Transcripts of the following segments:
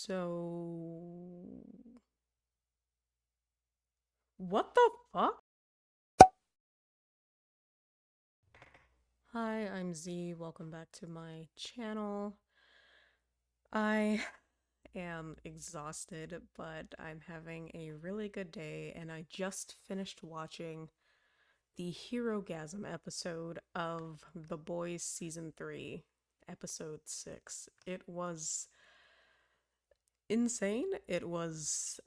So, what the fuck? Hi, I'm Z. Welcome back to my channel. I am exhausted, but I'm having a really good day, and I just finished watching the Herogasm episode of The Boys Season 3, Episode 6. It was insane. It was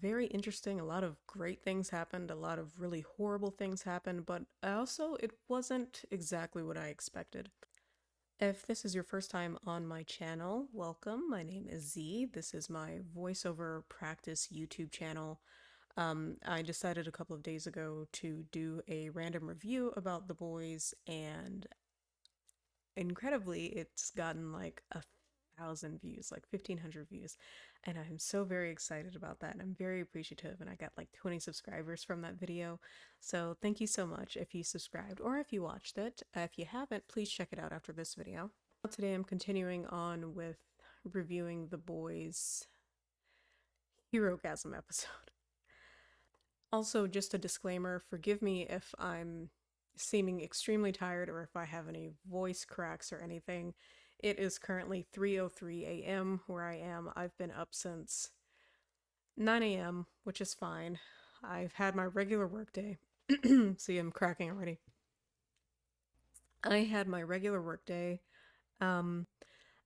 very interesting. A lot of great things happened, a lot of really horrible things happened, but also it wasn't exactly what I expected. If this is your first time on my channel, welcome. My name is Z. This is my voiceover practice YouTube channel. I decided a couple of days ago to do a random review about The Boys, and incredibly, it's gotten like 1,000 views, like 1,500 views. And I'm so very excited about that. And I'm very appreciative. And I got like 20 subscribers from that video. So thank you so much if you subscribed or if you watched it. If you haven't, please check it out after this video. Today I'm continuing on with reviewing The Boys' Herogasm episode. Also, just a disclaimer, forgive me if I'm seeming extremely tired or if I have any voice cracks or anything. It is currently 3:03 a.m. where I am. I've been up since 9 a.m., which is fine. I've had my regular work day. See, I'm cracking already. I had my regular work day. Um,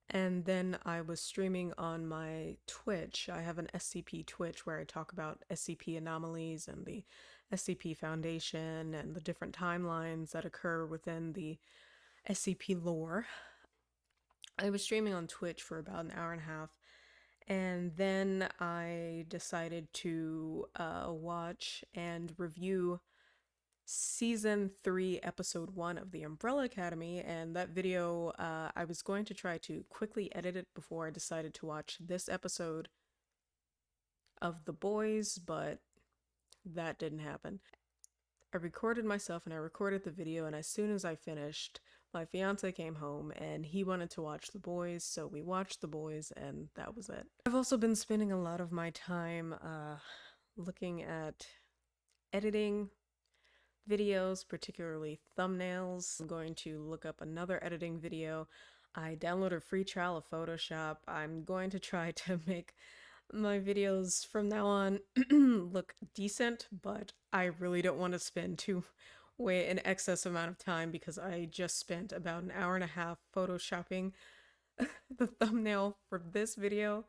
And then I was streaming on my Twitch. I have an SCP Twitch where I talk about SCP anomalies and the SCP Foundation and the different timelines that occur within the SCP lore. I was streaming on Twitch for about an hour and a half, and then I decided to watch and review Season 3, Episode 1 of The Umbrella Academy, and that video, I was going to try to quickly edit it before I decided to watch this episode of The Boys, but that didn't happen. I recorded myself and I recorded the video, and as soon as I finished, my fiance came home and he wanted to watch The Boys, so we watched The Boys, and that was it. I've also been spending a lot of my time looking at editing videos, particularly thumbnails. I'm going to look up another editing video. I downloaded a free trial of Photoshop. I'm going to try to make my videos from now on look decent, but I really don't want to spend too way an excess amount of time because I just spent about an hour and a half photoshopping the thumbnail for this video,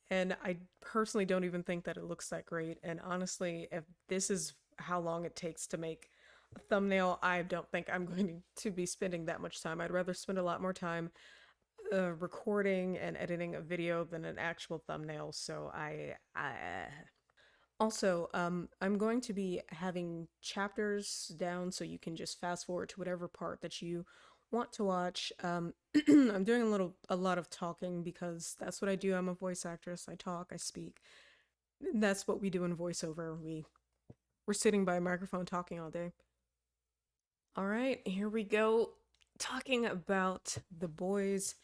and I personally don't even think that it looks that great. And honestly, if this is how long it takes to make a thumbnail, I don't think I'm going to be spending that much time. I'd rather spend a lot more time recording and editing a video than an actual thumbnail. So I also, I'm going to be having chapters down so you can just fast forward to whatever part that you want to watch. I'm doing a lot of talking because that's what I do. I'm a voice actress. I talk, I speak. That's what we do in voiceover. We're sitting by a microphone talking all day. All right, here we go. Talking about The Boys,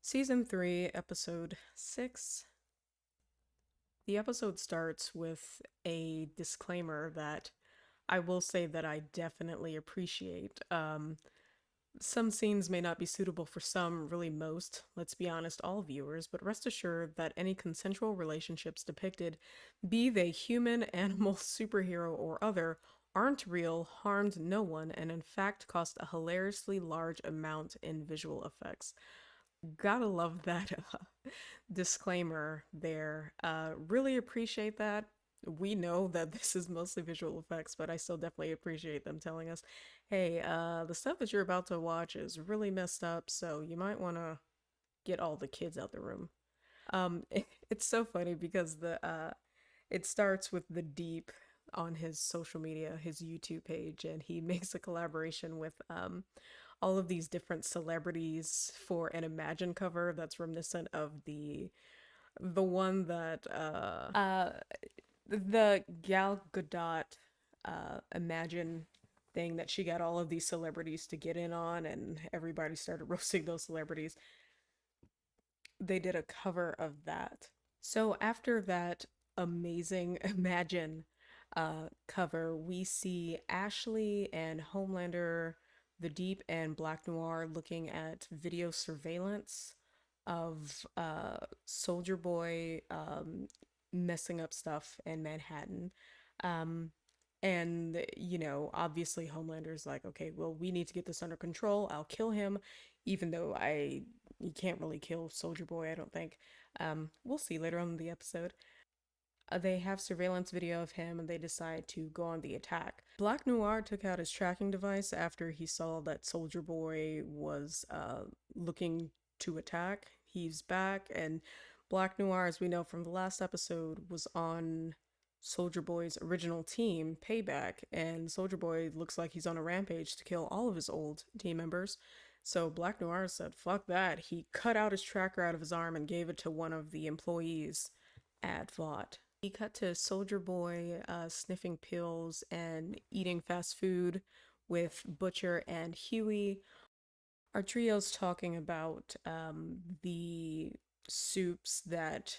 Season 3, Episode 6. The episode starts with a disclaimer that I will say that I definitely appreciate. Some scenes may not be suitable for some, really most, let's be honest, all viewers, but rest assured that any consensual relationships depicted, be they human, animal, superhero, or other, aren't real, harmed no one, and in fact cost a hilariously large amount in visual effects. Gotta love that disclaimer there. Really appreciate that. We know that this is mostly visual effects, but I still definitely appreciate them telling us, hey, the stuff that you're about to watch is really messed up, so you might want to get all the kids out the room. It's so funny because it starts with the Deep on his social media, his YouTube page, and he makes a collaboration with all of these different celebrities for an Imagine cover that's reminiscent of the one that the Gal Gadot Imagine thing that she got all of these celebrities to get in on, and everybody started roasting those celebrities. They did a cover of that. So after that amazing Imagine cover, we see Ashley and Homelander, the Deep and Black Noir looking at video surveillance of Soldier Boy messing up stuff in Manhattan. Um, and, obviously Homelander's like, okay, well, we need to get this under control. I'll kill him, even though you can't really kill Soldier Boy, I don't think. We'll see later on in the episode. They have surveillance video of him and they decide to go on the attack. Black Noir took out his tracking device after he saw that Soldier Boy was looking to attack. He's back, and Black Noir, as we know from the last episode, was on Soldier Boy's original team, Payback, and Soldier Boy looks like he's on a rampage to kill all of his old team members. So Black Noir said, fuck that. He cut out his tracker out of his arm and gave it to one of the employees at Vought. He cut to Soldier Boy sniffing pills and eating fast food with Butcher and Hughie. Our trio's talking about the soups that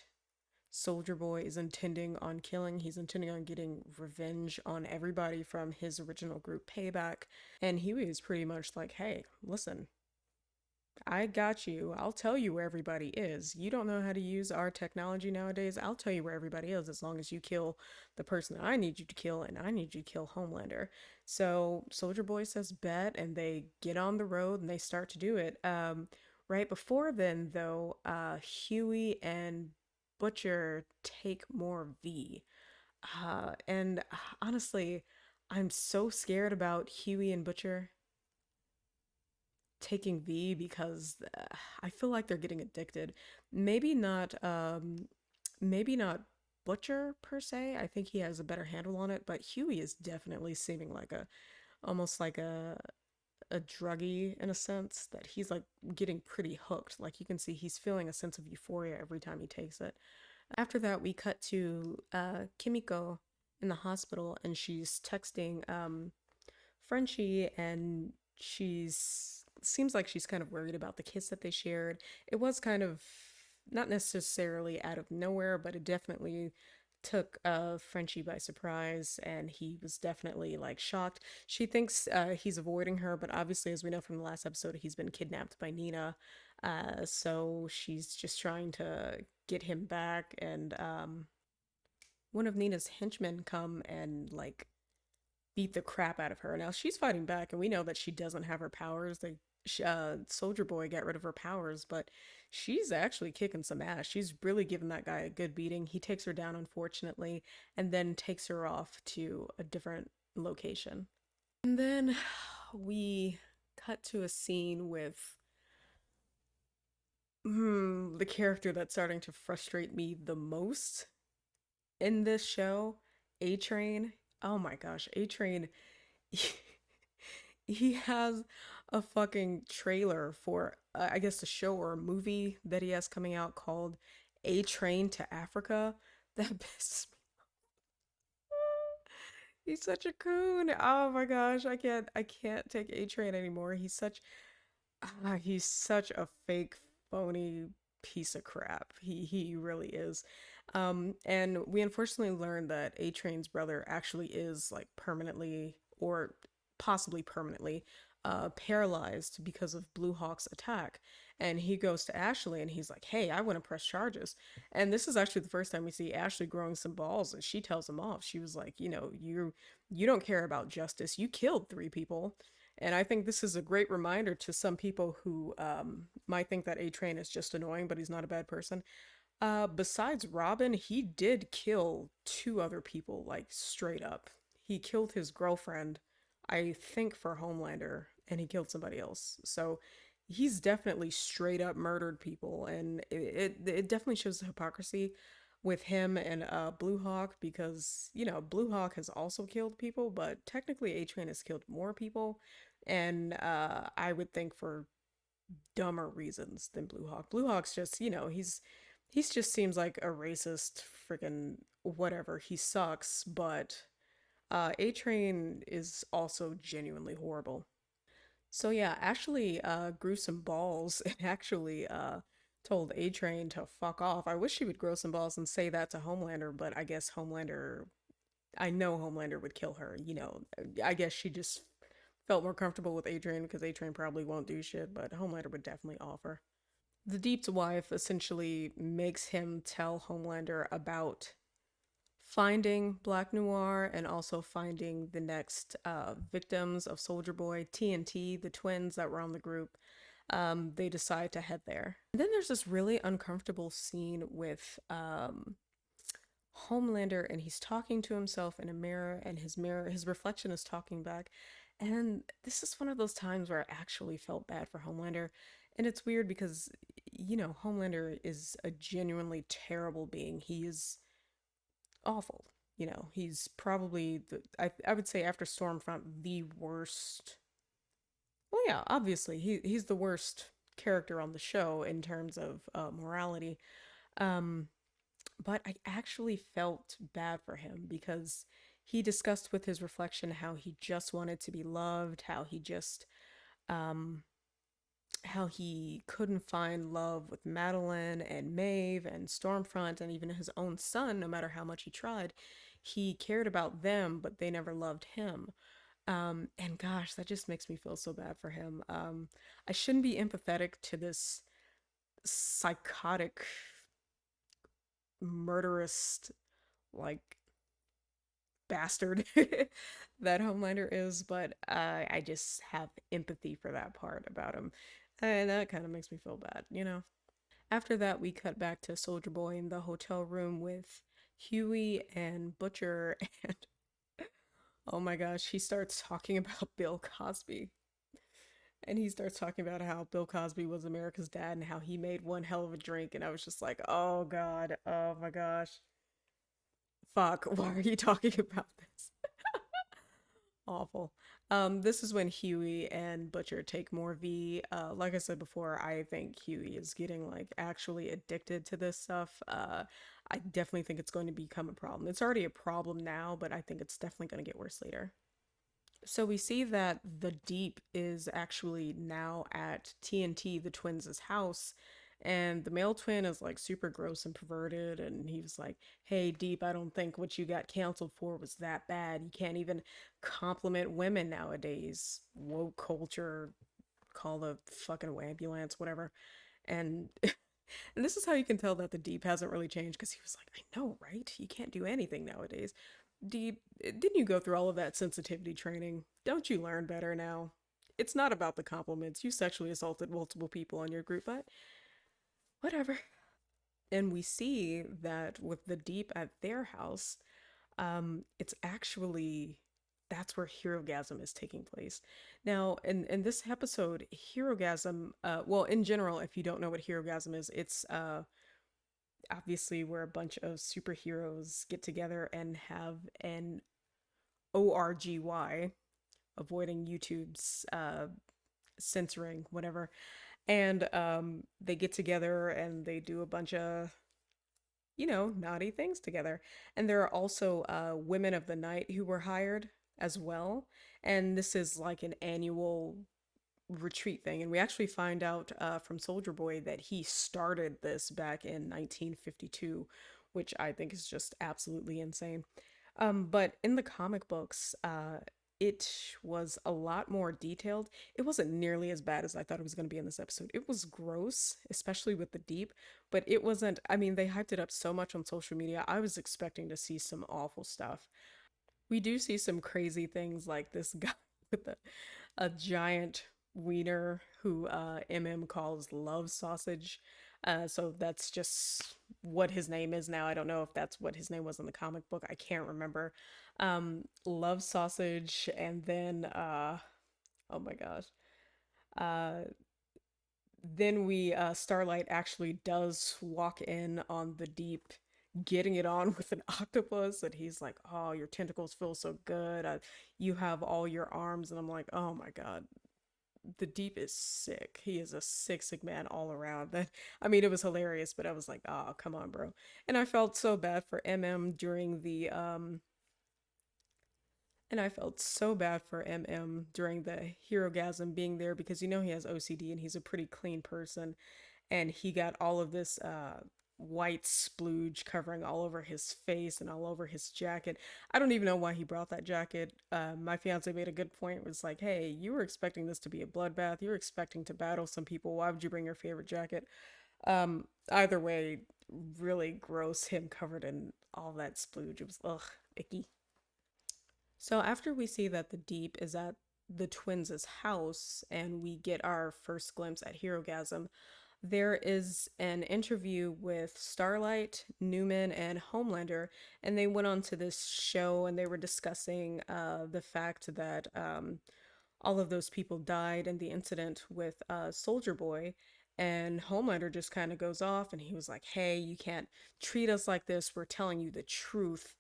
Soldier Boy is intending on killing. He's intending on getting revenge on everybody from his original group, Payback. And Huey is pretty much like, hey, listen, I got you. I'll tell you where everybody is. You don't know how to use our technology nowadays. I'll tell you where everybody is as long as you kill the person that I need you to kill, and I need you to kill Homelander. So Soldier Boy says bet, and they get on the road and they start to do it. Right before then, though, Huey and Butcher take more V. And honestly, I'm so scared about Huey and Butcher taking V because I feel like they're getting addicted. Maybe not maybe not Butcher per se. I think he has a better handle on it, but Huey is definitely seeming like a almost like a druggie in a sense that he's like getting pretty hooked. Like you can see he's feeling a sense of euphoria every time he takes it. After that, we cut to Kimiko in the hospital and she's texting Frenchie, and she's seems like she's kind of worried about the kiss that they shared. It was kind of not necessarily out of nowhere, but it definitely took Frenchie by surprise, and he was definitely like shocked. She thinks he's avoiding her, but obviously, as we know from the last episode, he's been kidnapped by Nina. So she's just trying to get him back, and one of Nina's henchmen come and like beat the crap out of her. Now she's fighting back, and we know that she doesn't have her powers. Soldier Boy got rid of her powers, but she's actually kicking some ass. She's really giving that guy a good beating. He takes her down, unfortunately, and then takes her off to a different location. And then we cut to a scene with the character that's starting to frustrate me the most in this show, A-Train. Oh my gosh, A-Train. He has a fucking trailer for, I guess, a show or a movie that he has coming out called A-Train to Africa. That pisses me. He's such a coon. Oh my gosh, I can't take A-Train anymore. He's such a fake, phony piece of crap. He really is. And we unfortunately learned that A-Train's brother actually is like permanently or possibly permanently paralyzed because of Blue Hawk's attack. And he goes to Ashley and he's like, "Hey, I want to press charges." And this is actually the first time we see Ashley growing some balls, and she tells him off. She was like, you don't care about justice. You killed three people." And I think this is a great reminder to some people who might think that A-Train is just annoying, but he's not a bad person. Besides Robin, he did kill two other people, like straight up. He killed his girlfriend, I think for Homelander, and he killed somebody else. So he's definitely straight up murdered people, and it definitely shows the hypocrisy with him and Blue Hawk because Blue Hawk has also killed people, but technically A-Train has killed more people, and I would think for dumber reasons than Blue Hawk. Blue Hawk's just, he's just seems like a racist freaking whatever. He sucks, but A-Train is also genuinely horrible. So yeah, actually grew some balls and actually Told A-Train to fuck off. I wish she would grow some balls and say that to Homelander, but I guess Homelander, I know Homelander would kill her. I guess she just felt more comfortable with A-Train because A-Train probably won't do shit, but Homelander would definitely offer. The Deep's wife essentially makes him tell Homelander about finding Black Noir and also finding the next victims of Soldier Boy, TNT, the twins that were on the group. They decide to head there. And then there's this really uncomfortable scene with Homelander, and he's talking to himself in a mirror, and his reflection is talking back. And this is one of those times where I actually felt bad for Homelander. And it's weird because, Homelander is a genuinely terrible being. He is awful. He's probably I would say after Stormfront the worst. Well, yeah, obviously he's the worst character on the show in terms of morality. Um, but I actually felt bad for him because he discussed with his reflection how he just wanted to be loved, um, how he couldn't find love with Madeline and Maeve and Stormfront and even his own son, no matter how much he tried. He cared about them, but they never loved him. And gosh, that just makes me feel so bad for him. I shouldn't be empathetic to this psychotic, murderous, like, bastard that Homelander is, but I just have empathy for that part about him. And that kind of makes me feel bad. After that, we cut back to Soldier Boy in the hotel room with Hughie and Butcher, and oh my gosh, he starts talking about Bill Cosby. And he starts talking about how Bill Cosby was America's dad and how he made one hell of a drink. And I was just like, oh God, oh my gosh. Fuck, why are you talking about this? Awful. This is when Huey and Butcher take more V. Like I said before, I think Huey is getting like actually addicted to this stuff. I definitely think it's going to become a problem. It's already a problem now, but I think it's definitely going to get worse later. So we see that the Deep is actually now at TNT, the twins' house, and the male twin is like super gross and perverted, and he was like, "Hey, Deep, I don't think what you got canceled for was that bad. You can't even compliment women nowadays. Woke culture, call the fucking ambulance, whatever." And and this is how you can tell that the Deep hasn't really changed because he was like, "I know, right? You can't do anything nowadays." Deep, didn't you go through all of that sensitivity training? Don't you learn better now? It's not about the compliments. You sexually assaulted multiple people in your group, but whatever. And we see that with the Deep at their house, it's actually that's where Herogasm is taking place. Now, in this episode, Herogasm, well, in general, if you don't know what Herogasm is, it's obviously where a bunch of superheroes get together and have an ORGY, avoiding YouTube's censoring, whatever. And they get together and they do a bunch of, naughty things together. And there are also women of the night who were hired as well. And this is like an annual retreat thing. And we actually find out from Soldier Boy that he started this back in 1952, which I think is just absolutely insane. But in the comic books, it was a lot more detailed. It wasn't nearly as bad as I thought it was going to be in this episode. It was gross, especially with the Deep, but it wasn't. I mean, they hyped it up so much on social media. I was expecting to see some awful stuff. We do see some crazy things like this guy with a giant wiener who MM calls love sausage. So that's just what his name is now. I don't know if that's what his name was in the comic book. I can't remember. Love sausage, and then oh my gosh. Uh, then we Starlight actually does walk in on the Deep getting it on with an octopus, and he's like, "Oh, your tentacles feel so good. You have all your arms." And I'm like, "Oh my god, the Deep is sick. He is a sick man all around." That, I mean, it was hilarious, but I was like, "Oh, come on, bro." And I felt so bad for I felt so bad for MM during the Herogasm being there because he has OCD and he's a pretty clean person. and he got all of this white splooge covering all over his face and all over his jacket. I don't even know why he brought that jacket. My fiance made a good point. It was like, hey, you were expecting this to be a bloodbath. You were expecting to battle some people. Why would you bring your favorite jacket? Either way, really gross. Him covered in all that splooge. It was ugh, icky. So after we see that the Deep is at the twins' house and we get our first glimpse at Herogasm, there is an interview with Starlight, Neuman, and Homelander, and they went on to this show and they were discussing the fact that all of those people died in the incident with Soldier Boy. And Homelander just kind of goes off and he was like, hey, you can't treat us like this. We're telling you the truth.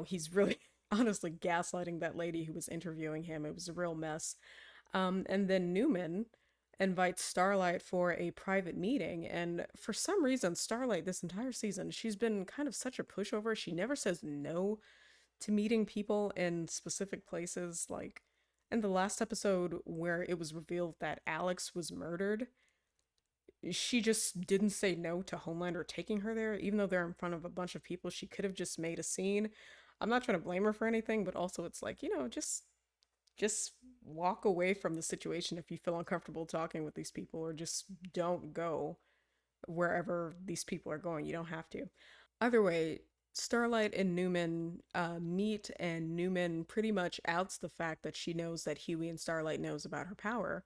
He's really honestly gaslighting that lady who was interviewing him. It was a real mess. And then Neuman invites Starlight for a private meeting. And for some reason, Starlight, this entire season, she's been kind of such a pushover. She never says no to meeting people in specific places. Like in the last episode where it was revealed that Alex was murdered, she just didn't say no to Homelander taking her there, even though they're in front of a bunch of people. She could have just made a scene. I'm not trying to blame her for anything, but also it's like, just walk away from the situation if you feel uncomfortable talking with these people, or just don't go wherever these people are going. You don't have to. Either way, Starlight and Neuman meet, and Neuman pretty much outs the fact that she knows that Hughie and Starlight knows about her power.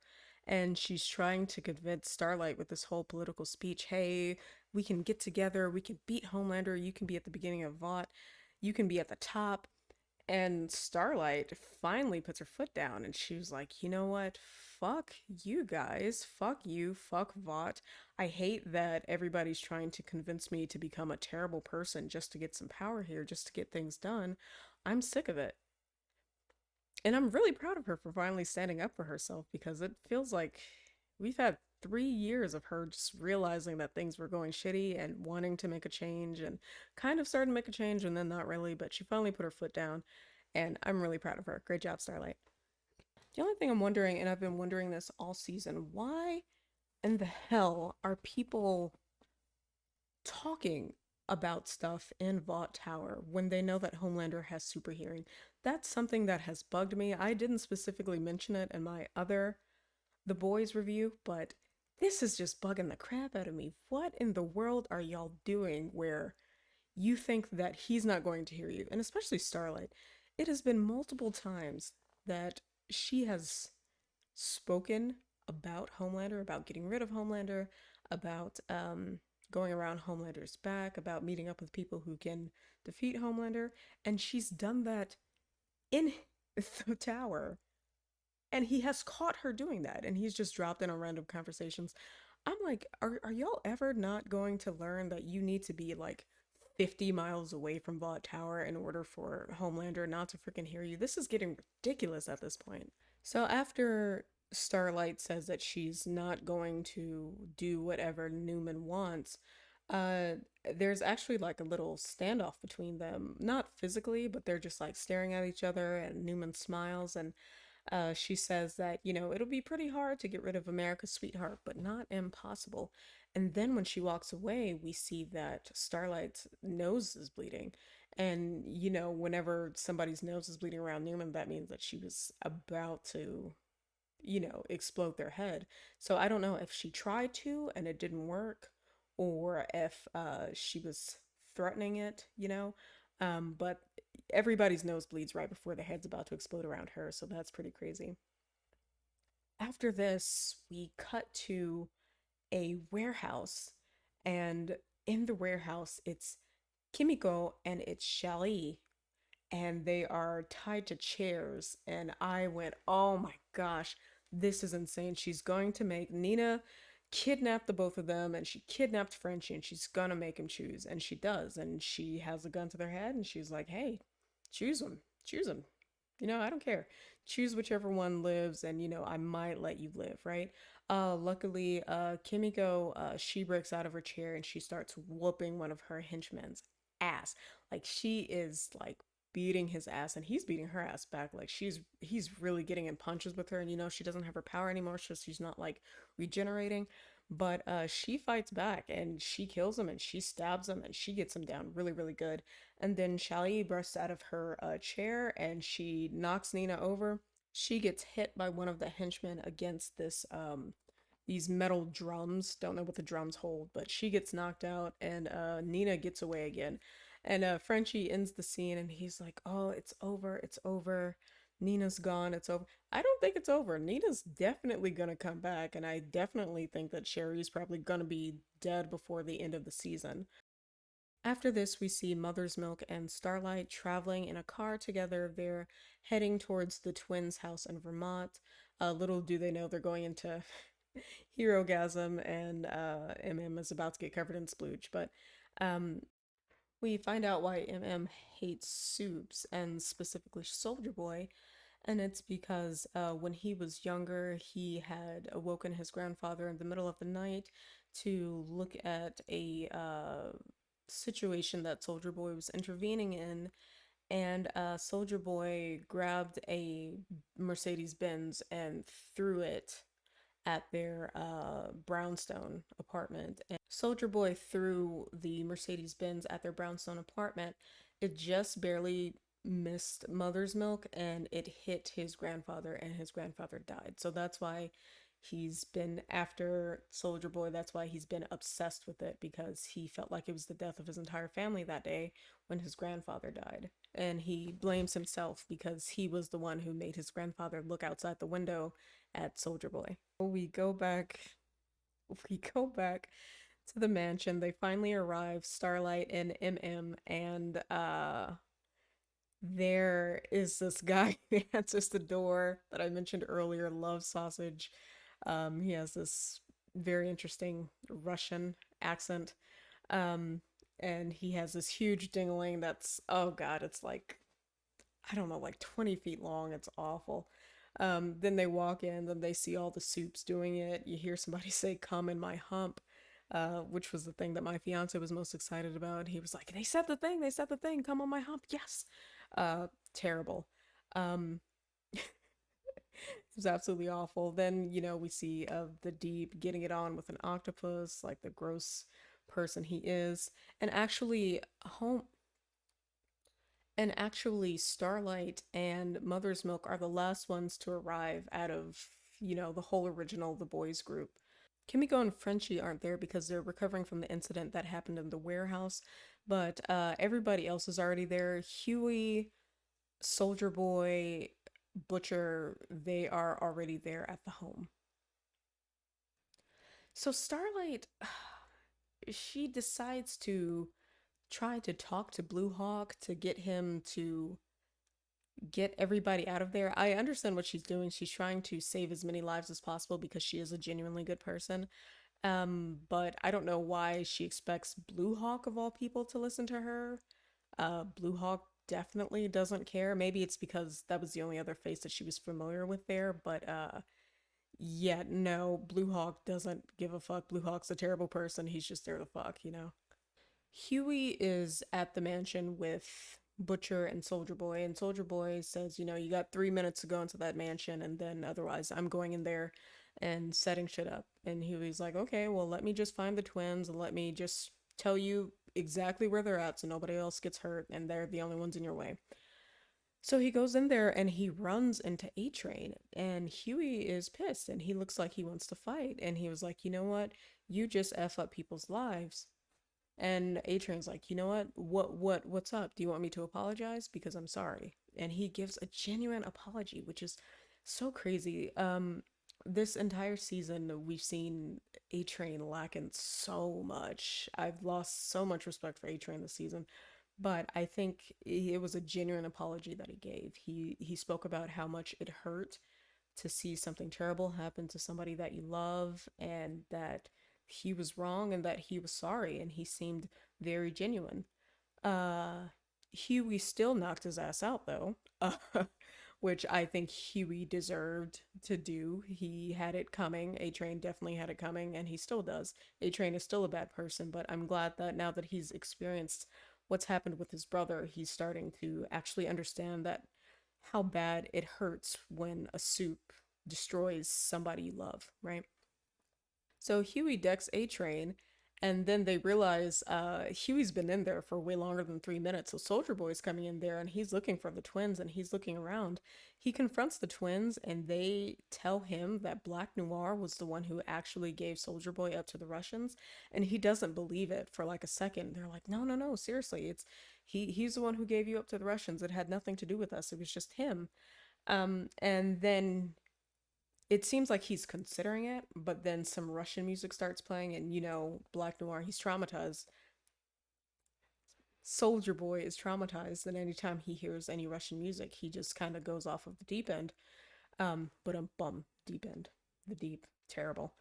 And she's trying to convince Starlight with this whole political speech, hey, we can get together, we can beat Homelander, you can be at the beginning of Vought, you can be at the top. And Starlight finally puts her foot down and she was like, you know what? Fuck you guys. Fuck you. Fuck Vought. I hate that everybody's trying to convince me to become a terrible person just to get some power here, just to get things done. I'm sick of it. And I'm really proud of her for finally standing up for herself, because it feels like we've had 3 years of her just realizing that things were going shitty and wanting to make a change and kind of starting to make a change and then not really, but she finally put her foot down. And I'm really proud of her. Great job, Starlight. The only thing I'm wondering, and I've been wondering this all season, why in the hell are people talking about stuff in Vought Tower when they know that Homelander has super hearing? That's something that has bugged me. I didn't specifically mention it in my other The Boys review, but this is just bugging the crap out of me. What in the world are y'all doing where you think that he's not going to hear you? And especially Starlight. It has been multiple times that she has spoken about Homelander, about getting rid of Homelander, about going around Homelander's back, about meeting up with people who can defeat Homelander, and she's done that in the tower. And he has caught her doing that, and he's just dropped in on random conversations. I'm like, are y'all ever not going to learn that you need to be like 50 miles away from Vought Tower in order for Homelander not to freaking hear you? This is getting ridiculous at this point. So after Starlight says that she's not going to do whatever Neuman wants, uh, there's actually like a little standoff between them. Not physically, but they're just like staring at each other, and Neuman smiles, and she says that, it'll be pretty hard to get rid of America's sweetheart, but not impossible. And then when she walks away, we see that Starlight's nose is bleeding. And, whenever somebody's nose is bleeding around Neuman, that means that she was about to, explode their head. So I don't know if she tried to and it didn't work, or if she was threatening it. But everybody's nose bleeds right before the head's about to explode around her, so that's pretty crazy. After this, we cut to a warehouse, and in the warehouse, it's Kimiko and it's Shali, and they are tied to chairs. And I went, oh my gosh, this is insane. She's going to make Nina kidnap the both of them, and she kidnapped Frenchie, and she's gonna make him choose. And she does. And she has a gun to their head, and she's like, hey, choose them. Choose them. I don't care. Choose whichever one lives, and I might let you live, right? Luckily, Kimiko, she breaks out of her chair and she starts whooping one of her henchmen's ass. Like she is like beating his ass, and he's beating her ass back. Like he's really getting in punches with her, and she doesn't have her power anymore, so she's not like regenerating. But she fights back and she kills him and she stabs him and she gets him down really, really good. And then Shali bursts out of her chair and she knocks Nina over. She gets hit by one of the henchmen against these metal drums. Don't know what the drums hold, but she gets knocked out and Nina gets away again. And Frenchie ends the scene and he's like, "Oh, it's over. It's over. Nina's gone. It's over." I don't think it's over. Nina's definitely gonna come back, and I definitely think that Sherry's probably gonna be dead before the end of the season. After this, we see Mother's Milk and Starlight traveling in a car together. They're heading towards the twins' house in Vermont. Little do they know they're going into Herogasm, and MM is about to get covered in splooge. But um, we find out why MM hates soups, and specifically Soldier Boy, and it's because when he was younger, he had awoken his grandfather in the middle of the night to look at a situation that Soldier Boy was intervening in. And Soldier Boy grabbed a Mercedes Benz and threw it at their brownstone apartment. And Soldier Boy threw the Mercedes Benz at their brownstone apartment. It just barely missed Mother's Milk and it hit his grandfather, and his grandfather died. So that's why he's been after Soldier Boy. That's why he's been obsessed with it, because he felt like it was the death of his entire family that day when his grandfather died. And he blames himself because he was the one who made his grandfather look outside the window at Soldier Boy. We go back to the mansion. They finally arrive, Starlight and MM, and there is this guy who answers the door that I mentioned earlier, Love Sausage. He has this very interesting Russian accent. Um, and he has this huge dingling that's, oh god, it's like, I don't know, like 20 feet long. It's awful. Then they walk in, then they see all the soups doing it. You hear somebody say, "Come in my hump," which was the thing that my fiance was most excited about. He was like, they said the thing, come on my hump, yes. Terrible. Um, it was absolutely awful. Then, we see the Deep getting it on with an octopus, like the gross person he is. And actually, home And actually, Starlight and Mother's Milk are the last ones to arrive out of, the whole original The Boys group. Kimiko and Frenchie aren't there because they're recovering from the incident that happened in the warehouse, but everybody else is already there. Hughie, Soldier Boy, Butcher, they are already there at the home. So Starlight, she decides to try to talk to Blue Hawk to get him to get everybody out of there. I understand what she's doing. She's trying to save as many lives as possible because she is a genuinely good person. But I don't know why she expects Blue Hawk of all people to listen to her. Blue Hawk definitely doesn't care. Maybe it's because that was the only other face that she was familiar with there, but yeah, no, Blue Hawk doesn't give a fuck. Blue Hawk's a terrible person. He's just there to fuck. Huey is at the mansion with Butcher and Soldier Boy, and Soldier Boy says, you got 3 minutes to go into that mansion, and then otherwise I'm going in there and setting shit up. And Huey's like, okay, well, let me just find the twins and let me just tell you exactly where they're at so nobody else gets hurt and they're the only ones in your way. So he goes in there and he runs into A-Train, and Huey is pissed and he looks like he wants to fight. And he was like, you know what? You just F up people's lives. And A-Train's like, you know what? What's up? Do you want me to apologize? Because I'm sorry. And he gives a genuine apology, which is so crazy. This entire season, we've seen A-Train lacking so much. I've lost so much respect for A-Train this season. But I think it was a genuine apology that he gave. He spoke about how much it hurt to see something terrible happen to somebody that you love, and that he was wrong and that he was sorry, and he seemed very genuine. Uh Huey still knocked his ass out though. Which I think Huey deserved to do. He had it coming. A-Train definitely had it coming, and he still does. A-Train is still a bad person, but I'm glad that now that he's experienced what's happened with his brother, he's starting to actually understand that how bad it hurts when a soup destroys somebody you love, right? So Hughie decks A-Train, and then they realize Hughie's been in there for way longer than 3 minutes. So Soldier Boy's coming in there and he's looking for the twins and he's looking around. He confronts the twins and they tell him that Black Noir was the one who actually gave Soldier Boy up to the Russians. And he doesn't believe it for like a second. They're like, no, no, no, seriously, he's the one who gave you up to the Russians. It had nothing to do with us. It was just him. And then it seems like he's considering it, but then some Russian music starts playing, and Black Noir, he's traumatized. Soldier Boy is traumatized, and anytime he hears any Russian music, he just kind of goes off of the deep end. But bum, deep end. The deep, terrible.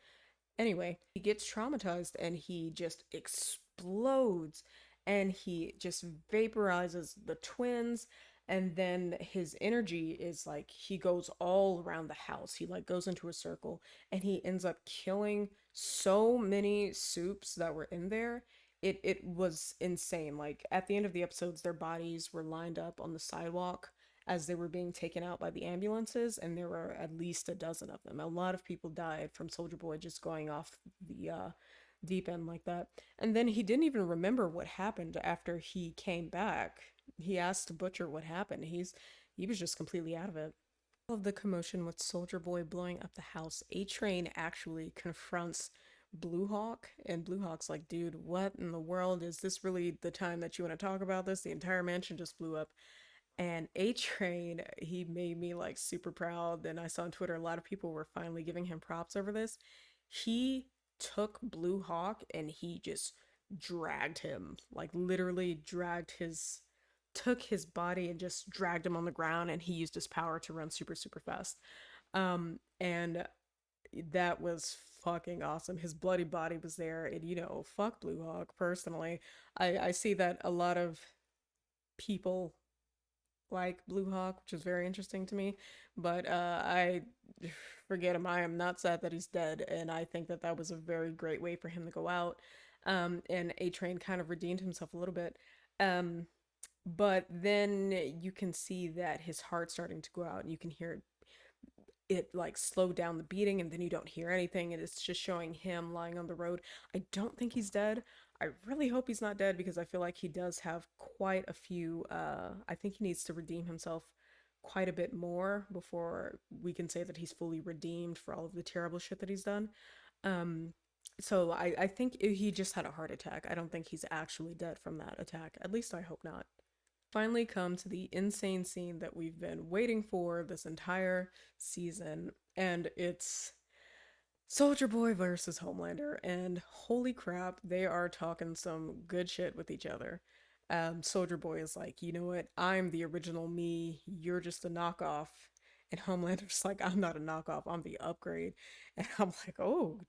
Anyway, he gets traumatized and he just explodes and he just vaporizes the twins. And then his energy is like he goes all around the house. He like goes into a circle and he ends up killing so many soups that were in there. It was insane. Like at the end of the episodes, their bodies were lined up on the sidewalk as they were being taken out by the ambulances, and there were at least a dozen of them. A lot of people died from Soldier Boy just going off the deep end like that. And then he didn't even remember what happened after he came back. He asked Butcher what happened. He was just completely out of it. All of the commotion with Soldier Boy blowing up the house, A-Train actually confronts Blue Hawk, and Blue Hawk's like, dude, what in the world? Is this really the time that you want to talk about this? The entire mansion just blew up. And A-Train, he made me like super proud. And I saw on Twitter a lot of people were finally giving him props over this. He took Blue Hawk and he just dragged him, like literally took his body and just dragged him on the ground, and he used his power to run super super fast. And that was fucking awesome. His bloody body was there, and fuck Blue Hawk personally. I see that a lot of people like Blue Hawk, which is very interesting to me. But I forget him. I am not sad that he's dead, and I think that that was a very great way for him to go out. And A-Train kind of redeemed himself a little bit. Um, but then you can see that his heart's starting to go out, and you can hear it like slow down the beating, and then you don't hear anything, and it's just showing him lying on the road. I don't think he's dead. I really hope he's not dead because I feel like he does have quite a few I think he needs to redeem himself quite a bit more before we can say that he's fully redeemed for all of the terrible shit that he's done. um so I think he just had a heart attack. I don't think he's actually dead from that attack, at least I hope not. Finally come to the insane scene that we've been waiting for this entire season, and it's Soldier Boy versus Homelander, and holy crap, they are talking some good shit with each other. Soldier Boy is like, you know what? I'm the original me. You're just a knockoff. And Homelander's like, I'm not a knockoff. I'm the upgrade. And I'm like, oh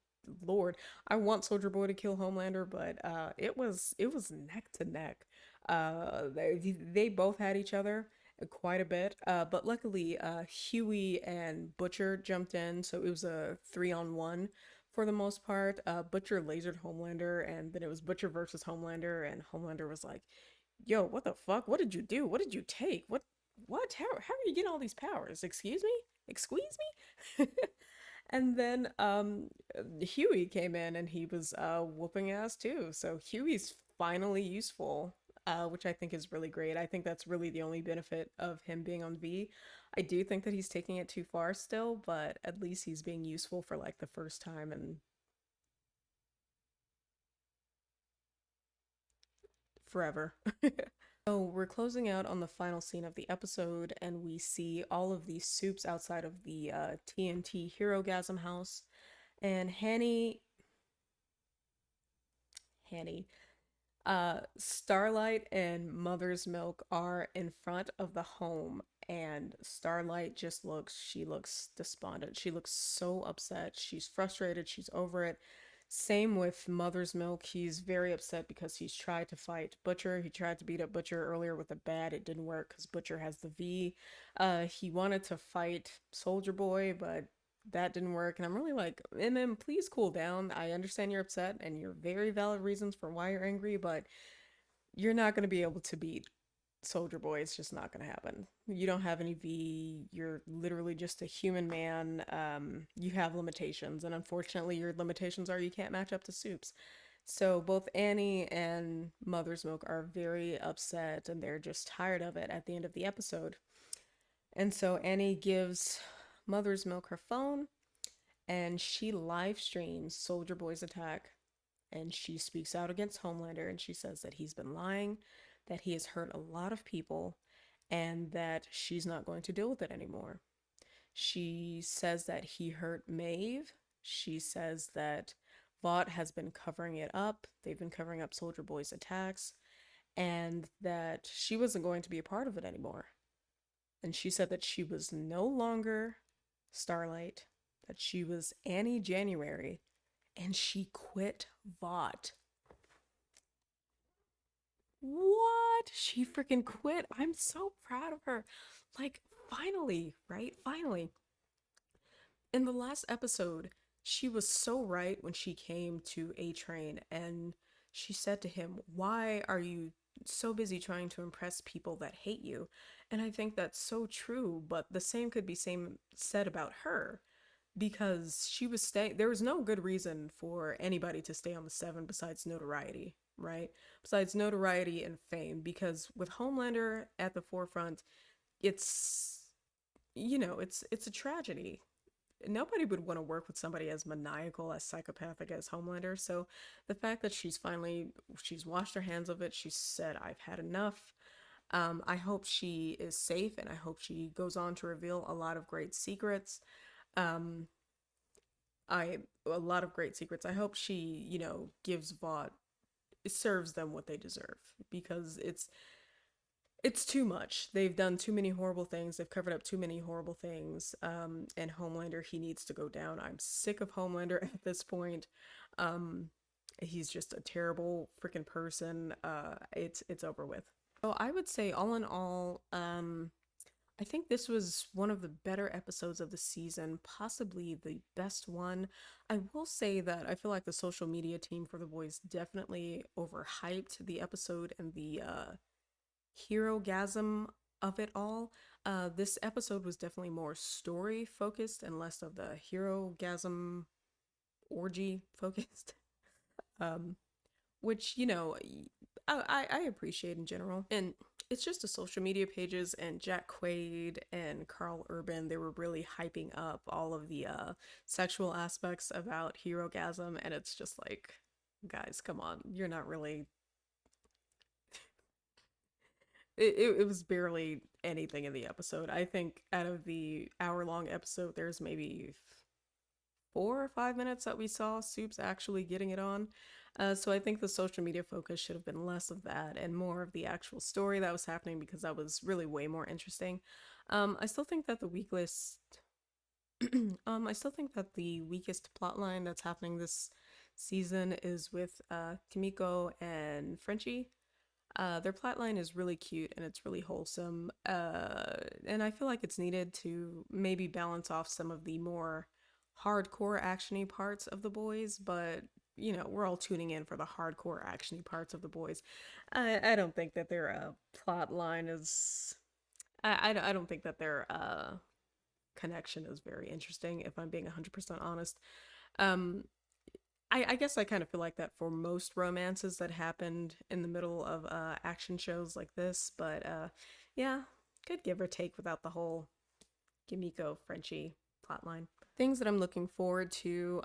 Lord, I want Soldier Boy to kill Homelander, but it was neck to neck. They both had each other quite a bit. But luckily, Huey and Butcher jumped in, so it was a 3-on-1 for the most part. Butcher lasered Homelander, and then it was Butcher versus Homelander, and Homelander was like, "Yo, what the fuck? What did you do? What did you take? What? How are you getting all these powers? Excuse me? Excuse me?" And then Huey came in and he was whooping ass too. So Huey's finally useful, which I think is really great. I think that's really the only benefit of him being on V. I do think that he's taking it too far still, but at least he's being useful for like the first time and forever. So we're closing out on the final scene of the episode, and we see all of these soups outside of the TNT Herogasm house. And Hanny, Starlight and Mother's Milk are in front of the home, and Starlight she looks despondent. She looks so upset. She's frustrated. She's over it. Same with Mother's Milk. He's very upset because he's tried to fight Butcher. He tried to beat up Butcher earlier with a bat. It didn't work because Butcher has the V. He wanted to fight Soldier Boy, but that didn't work. And I'm really like, please cool down. I understand you're upset and you're very valid reasons for why you're angry, but you're not going to be able to beat Soldier Boy, it's just not going to happen. You don't have any V. You're literally just a human man. You have limitations, and unfortunately, your limitations are you can't match up to Soups. So both Annie and Mother's Milk are very upset, and they're just tired of it at the end of the episode. And so Annie gives Mother's Milk her phone, and she live streams Soldier Boy's attack, and she speaks out against Homelander, and she says that he's been lying, that he has hurt a lot of people, and that she's not going to deal with it anymore. She says that he hurt Maeve. She says that Vought has been covering it up. They've been covering up Soldier Boy's attacks, and that she wasn't going to be a part of it anymore. And she said that she was no longer Starlight, that she was Annie January, and she quit Vought. What? She freaking quit. I'm so proud of her. Like, finally, right? Finally. In the last episode, she was so right when she came to A-Train and she said to him, "Why are you so busy trying to impress people that hate you?" And I think that's so true, but the same could be same said about her because she was staying. There was no good reason for anybody to stay on the Seven besides notoriety, right? Besides notoriety and fame, because with Homelander at the forefront, it's it's a tragedy. Nobody would want to work with somebody as maniacal, as psychopathic as Homelander. So the fact that she's washed her hands of it, she said, "I've had enough." I hope she is safe, and I hope she goes on to reveal a lot of great secrets. Um, I a lot of great secrets. I hope she, gives Vought, serves them what they deserve, because it's too much. They've done too many horrible things. They've covered up too many horrible things. And Homelander, he needs to go down. I'm sick of Homelander at this point. Um, he's just a terrible freaking person. It's over with. So I would say, all in all, I think this was one of the better episodes of the season, possibly the best one. I will say that I feel like the social media team for The Boys definitely overhyped the episode and the Herogasm of it all. This episode was definitely more story focused and less of the Herogasm orgy focused. Um, which, I appreciate in general. And it's just the social media pages and Jack Quaid and Carl Urban, they were really hyping up all of the sexual aspects about Herogasm, and it's just like, guys, come on, you're not really it was barely anything in the episode. I think out of the hour-long episode, there's maybe 4 or 5 minutes that we saw Soups actually getting it on. So I think the social media focus should have been less of that and more of the actual story that was happening, because that was really way more interesting. I still think that the weakest, I still think that the weakest plotline that's happening this season is with Kimiko and Frenchie. Their plotline is really cute and it's really wholesome. And I feel like it's needed to maybe balance off some of the more hardcore actiony parts of The Boys, but we're all tuning in for the hardcore actiony parts of The Boys. I don't think that their plot line is. I don't think that their connection is very interesting, if I'm being 100% honest. Um, I guess I kind of feel like that for most romances that happened in the middle of action shows like this, but yeah, could give or take without the whole Kimiko Frenchie plotline. Things that I'm looking forward to,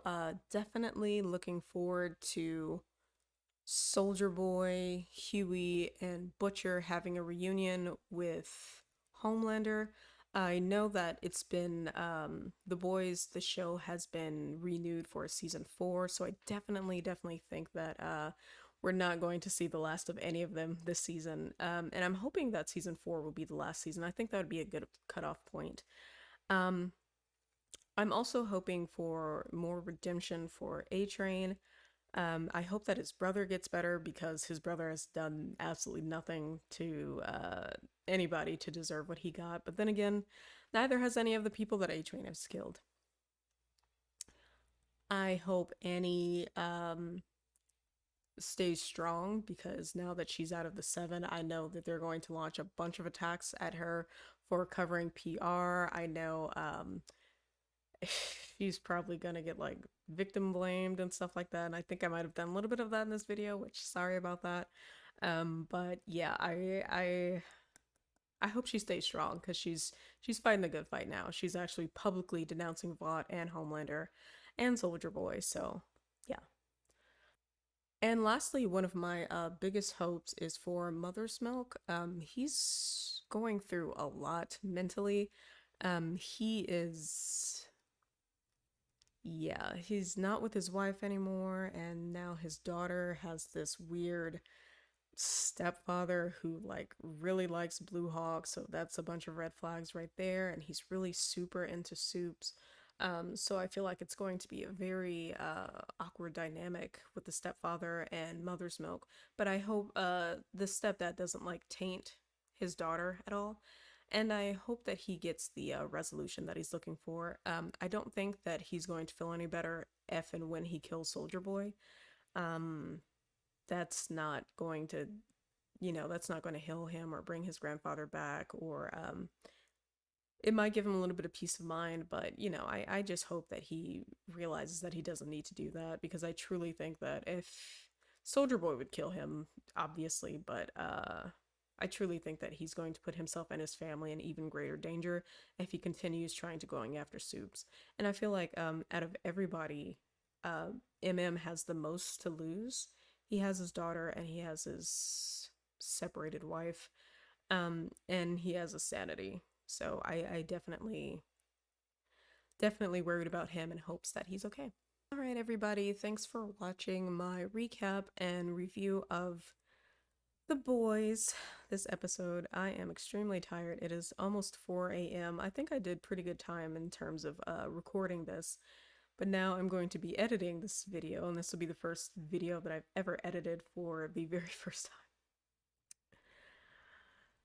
definitely looking forward to Soldier Boy, Hughie, and Butcher having a reunion with Homelander. I know that it's been The Boys, the show has been renewed for season 4, so I definitely think that we're not going to see the last of any of them this season. And I'm hoping that season 4 will be the last season. I think that would be a good cutoff point. Um, I'm also hoping for more redemption for A-Train. I hope that his brother gets better, because his brother has done absolutely nothing to anybody to deserve what he got. But then again, neither has any of the people that A-Train has killed. I hope Annie stays strong, because now that she's out of the seven, I know that they're going to launch a bunch of attacks at her for covering PR. I know she's probably gonna get like victim blamed and stuff like that. And I think I might have done a little bit of that in this video, which sorry about that. But yeah, I hope she stays strong, because she's fighting a good fight now. She's actually publicly denouncing Vought and Homelander and Soldier Boy. So yeah. And lastly, one of my biggest hopes is for Mother's Milk. He's going through a lot mentally. He is, yeah, he's not with his wife anymore, and now his daughter has this weird stepfather who like really likes Blue Hawk, so that's a bunch of red flags right there. And he's really super into soups. So I feel like it's going to be a very awkward dynamic with the stepfather and Mother's Milk. But I hope the stepdad doesn't like taint his daughter at all. And I hope that he gets the resolution that he's looking for. I don't think that he's going to feel any better if and when he kills Soldier Boy. Um, that's not going to, that's not going to heal him or bring his grandfather back, or it might give him a little bit of peace of mind. But I just hope that he realizes that he doesn't need to do that, because I truly think that if Soldier Boy would kill him, obviously, but I truly think that he's going to put himself and his family in even greater danger if he continues trying to going after Soups. And I feel like out of everybody, uh, MM has the most to lose. He has his daughter, and he has his separated wife, and he has a sanity. So I definitely worried about him, in hopes that he's okay. All right, everybody, thanks for watching my recap and review of The Boys this episode. I am extremely tired. It is almost 4 a.m. I think I did pretty good time in terms of recording this, but now I'm going to be editing this video, and this will be the first video that I've ever edited for the very first time.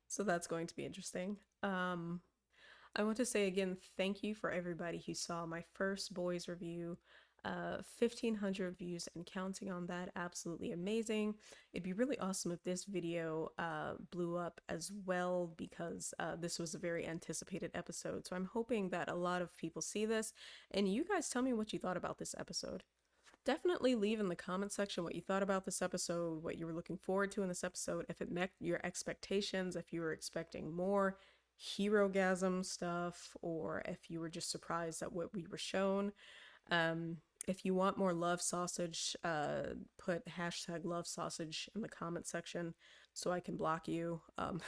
So that's going to be interesting. I want to say again, thank you for everybody who saw my first Boys review. 1,500 views and counting on that. Absolutely amazing. It'd be really awesome if this video blew up as well, because this was a very anticipated episode. So I'm hoping that a lot of people see this, and you guys tell me what you thought about this episode. Definitely leave in the comment section what you thought about this episode, what you were looking forward to in this episode, if it met your expectations, if you were expecting more Herogasm stuff, or if you were just surprised at what we were shown. If you want more love sausage, put hashtag love sausage in the comment section so I can block you. I'm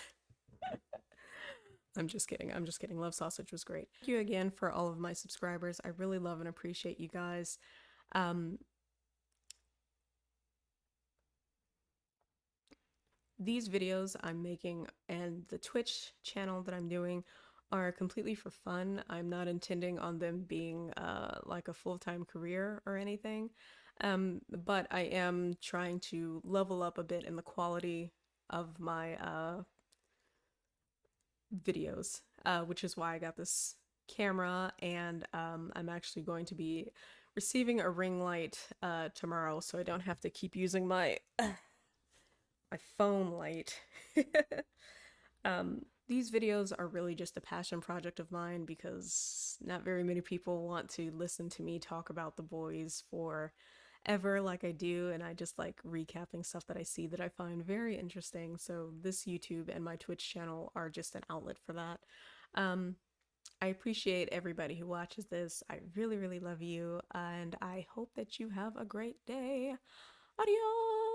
just kidding. I'm just kidding. Love sausage was great. Thank you again for all of my subscribers. I really love and appreciate you guys. These videos I'm making and the Twitch channel that I'm doing are completely for fun. I'm not intending on them being like a full-time career or anything. But I am trying to level up a bit in the quality of my videos, which is why I got this camera, and I'm actually going to be receiving a ring light tomorrow, so I don't have to keep using my phone light. These videos are really just a passion project of mine, because not very many people want to listen to me talk about The Boys for ever like I do, and I just like recapping stuff that I see that I find very interesting. So this YouTube and my Twitch channel are just an outlet for that. I appreciate everybody who watches this. I really, really love you, and I hope that you have a great day. Adios!